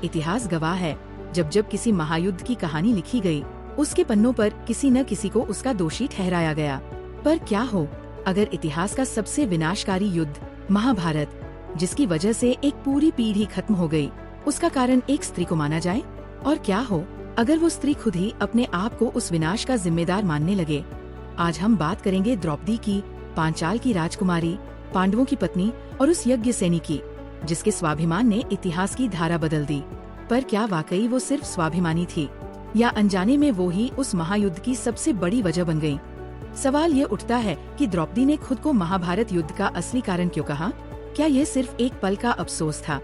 इतिहास गवाह है, जब जब किसी महायुद्ध की कहानी लिखी गई, उसके पन्नों पर किसी न किसी को उसका दोषी ठहराया गया। पर क्या हो अगर इतिहास का सबसे विनाशकारी युद्ध महाभारत, जिसकी वजह से एक पूरी पीढ़ी खत्म हो गई, उसका कारण एक स्त्री को माना जाए? और क्या हो अगर वो स्त्री खुद ही अपने आप को उस विनाश का जिम्मेदार मानने लगे? आज हम बात करेंगे द्रौपदी की, पांचाल की राजकुमारी, पांडवों की पत्नी और उस यज्ञ सेनी की, जिसके स्वाभिमान ने इतिहास की धारा बदल दी। पर क्या वाकई वो सिर्फ स्वाभिमानी थी, या अनजाने में वो ही उस महायुद्ध की सबसे बड़ी वजह बन गई? सवाल ये उठता है कि द्रौपदी ने खुद को महाभारत युद्ध का असली कारण क्यों कहा? क्या यह सिर्फ एक पल का अफसोस था,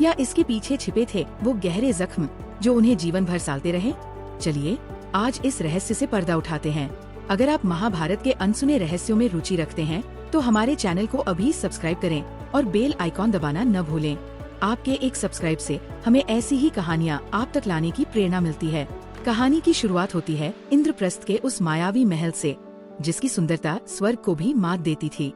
या इसके पीछे छिपे थे वो गहरे जख्म जो उन्हें जीवन भर सालते रहे? चलिए आज इस रहस्य से पर्दा उठाते हैं। अगर आप महाभारत के अनसुने रहस्यों में रुचि रखते हैं तो हमारे चैनल को अभी सब्सक्राइब करें और बेल आइकॉन दबाना न भूलें। आपके एक सब्सक्राइब से हमें ऐसी ही कहानियाँ आप तक लाने की प्रेरणा मिलती है। कहानी की शुरुआत होती है इंद्रप्रस्थ के उस मायावी महल से, जिसकी सुंदरता स्वर्ग को भी मात देती थी।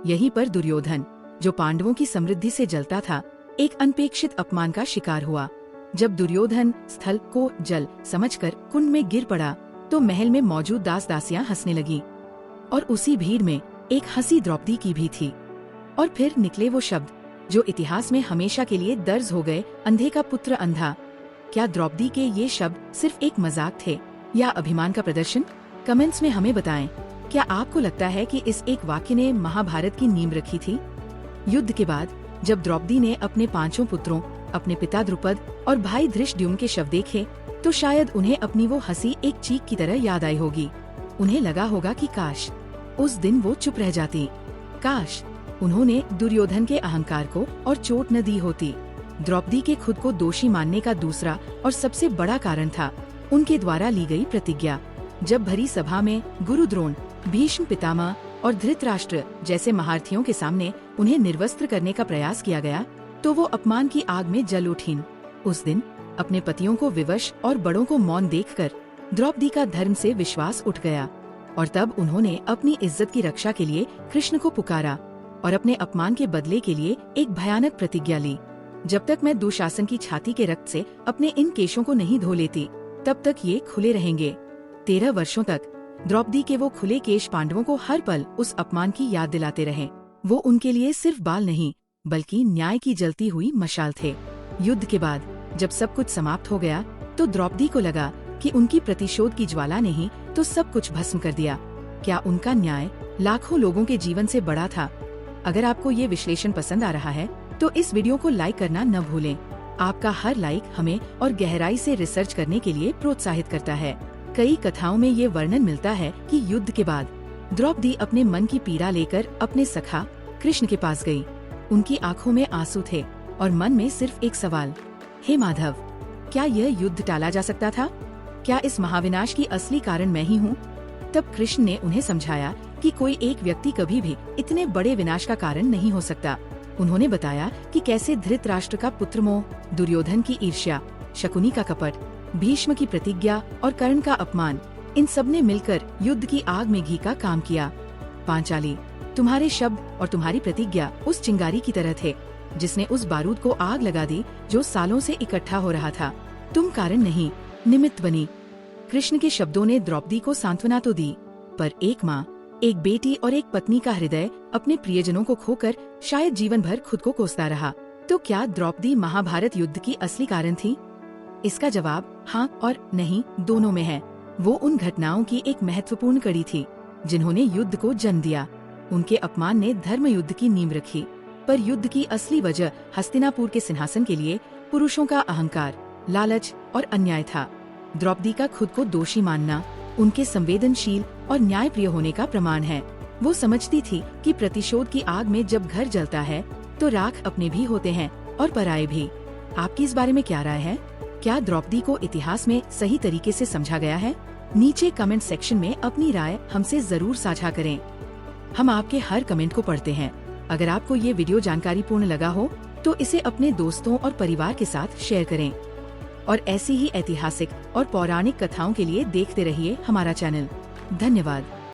यहीं पर दुर्योधन, जो पांडवों की समृद्धि से जलता था, एक अनपेक्षित अपमान का शिकार हुआ। जब दुर्योधन स्थल को जल समझकर कुंड में गिर पड़ा, तो महल में मौजूद दास दासियां हंसने लगी, और उसी भीड़ में एक हंसी द्रौपदी की भी थी। और फिर निकले वो शब्द जो इतिहास में हमेशा के लिए दर्ज हो गए, अंधे का पुत्र अंधा। क्या द्रौपदी के ये शब्द सिर्फ एक मजाक थे या अभिमान का प्रदर्शन? कमेंट्स में हमें बताएं। क्या आपको लगता है कि इस एक वाक्य ने महाभारत की नींव रखी थी? युद्ध के बाद जब द्रौपदी ने अपने 5 पुत्रों, अपने पिता द्रुपद और भाई धृष्टद्युम्न के शव देखे, तो शायद उन्हें अपनी वो हंसी एक चीख की तरह याद आई होगी। उन्हें लगा होगा कि काश उस दिन वो चुप रह जाती, काश उन्होंने दुर्योधन के अहंकार को और चोट न दी होती। द्रौपदी के खुद को दोषी मानने का दूसरा और सबसे बड़ा कारण था उनके द्वारा ली गई प्रतिज्ञा। जब भरी सभा में गुरु द्रोण, भीष्म पितामह और धृतराष्ट्र जैसे महारथियों के सामने उन्हें निर्वस्त्र करने का प्रयास किया गया, तो वो अपमान की आग में जल उठीं। उस दिन अपने पतियों को विवश और बड़ों को मौन देखकर द्रौपदी का धर्म से विश्वास उठ गया, और तब उन्होंने अपनी इज्जत की रक्षा के लिए कृष्ण को पुकारा और अपने अपमान के बदले के लिए एक भयानक प्रतिज्ञा ली। जब तक मैं दुशासन की छाती के रक्त से अपने इन केशों को नहीं धो लेती, तब तक ये खुले रहेंगे। 13 वर्षों तक द्रौपदी के वो खुले केश पांडवों को हर पल उस अपमान की याद दिलाते रहे। वो उनके लिए सिर्फ बाल नहीं, बल्कि न्याय की जलती हुई मशाल थे। युद्ध के बाद जब सब कुछ समाप्त हो गया, तो द्रौपदी को लगा कि उनकी प्रतिशोध की ज्वाला ने ही तो सब कुछ भस्म कर दिया। क्या उनका न्याय लाखों लोगों के जीवन से बड़ा था? अगर आपको ये विश्लेषण पसंद आ रहा है तो इस वीडियो को लाइक करना न भूलें। आपका हर लाइक हमें और गहराई से रिसर्च करने के लिए प्रोत्साहित करता है। कई कथाओं में ये वर्णन मिलता है कि युद्ध के बाद द्रौपदी अपने मन की पीड़ा लेकर अपने सखा कृष्ण के पास गई। उनकी आंखों में आंसू थे और मन में सिर्फ एक सवाल, हे माधव, क्या यह युद्ध टाला जा सकता था? क्या इस महाविनाश की असली कारण मैं ही हूँ? तब कृष्ण ने उन्हें समझाया कि कोई एक व्यक्ति कभी भी इतने बड़े विनाश का कारण नहीं हो सकता। उन्होंने बताया कि कैसे धृतराष्ट्र का पुत्र मोह, दुर्योधन की ईर्ष्या, शकुनी का कपट, भीष्म की प्रतिज्ञा और कर्ण का अपमान, इन सब ने मिलकर युद्ध की आग में घी का काम किया। पांचाली, तुम्हारे शब्द और तुम्हारी प्रतिज्ञा उस चिंगारी की तरह थे जिसने उस बारूद को आग लगा दी जो सालों से इकट्ठा हो रहा था। तुम कारण नहीं, निमित्त बनी। कृष्ण के शब्दों ने द्रौपदी को सांत्वना तो दी, पर एक माँ, एक बेटी और एक पत्नी का हृदय अपने प्रियजनों को खोकर शायद जीवन भर खुद को कोसता रहा। तो क्या द्रौपदी महाभारत युद्ध की असली कारण थी? इसका जवाब हाँ और नहीं दोनों में है। वो उन घटनाओं की एक महत्वपूर्ण कड़ी थी जिन्होंने युद्ध को जन्म दिया। उनके अपमान ने धर्म युद्ध की नींव रखी, पर युद्ध की असली वजह हस्तिनापुर के सिंहासन के लिए पुरुषों का अहंकार, लालच और अन्याय था। द्रौपदी का खुद को दोषी मानना उनके संवेदनशील और न्यायप्रिय होने का प्रमाण है। वो समझती थी कि प्रतिशोध की आग में जब घर जलता है तो राख अपने भी होते हैं और पराये भी। आपकी इस बारे में क्या राय है? क्या द्रौपदी को इतिहास में सही तरीके से समझा गया है? नीचे कमेंट सेक्शन में अपनी राय हमसे जरूर साझा करें। हम आपके हर कमेंट को पढ़ते हैं। अगर आपको ये वीडियो जानकारीपूर्ण लगा हो तो इसे अपने दोस्तों और परिवार के साथ शेयर करें, और ऐसी ही ऐतिहासिक और पौराणिक कथाओं के लिए देखते रहिए हमारा चैनल। धन्यवाद।